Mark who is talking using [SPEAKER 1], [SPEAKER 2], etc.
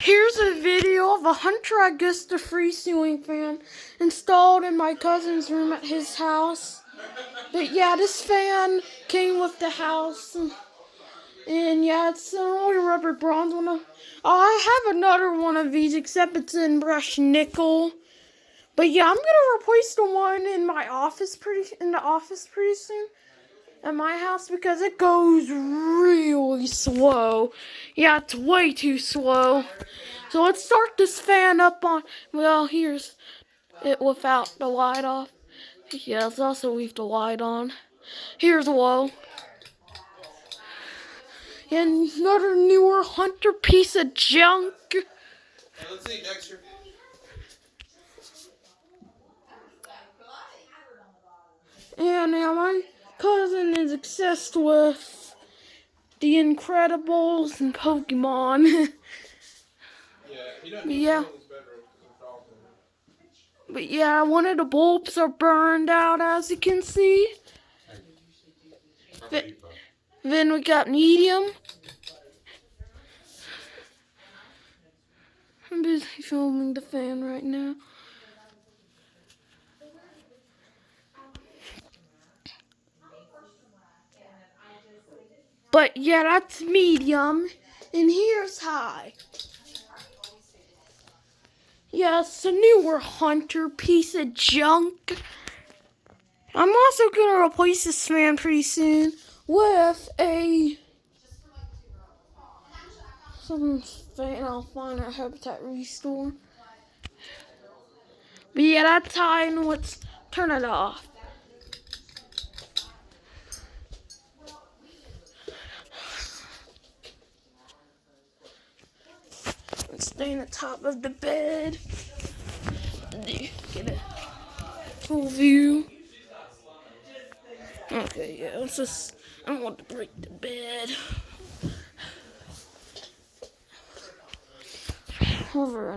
[SPEAKER 1] Here's a video of a Hunter Augusta free ceiling fan installed in my cousin's room at his house. But yeah, this fan came with the house. And yeah, it's an only rubber bronze one. I have another one of these, except it's in brushed nickel. But yeah, I'm gonna replace the one in the office pretty soon at my house because it goes really slow. Yeah, it's way too slow. So let's start this fan up on, well, here's it without the light off. Yeah, let's also leave the light on. Here's low. And another newer Hunter piece of junk.
[SPEAKER 2] Hey, let's see, Dexter.
[SPEAKER 1] And now my cousin is obsessed with The Incredibles and Pokemon. Yeah. But yeah, one of the bulbs are burned out, as you can see. Then we got medium. I'm busy filming the fan right now. But yeah, that's medium. And here's high. Yeah, it's a newer Hunter piece of junk. I'm also going to replace this fan pretty soon with some fan I'll find at Habitat Restore. But yeah, that's high, and let's turn it off. Let's stay in the top of the bed. Get a full view. Okay, yeah, let's just, I don't want to break the bed. Over.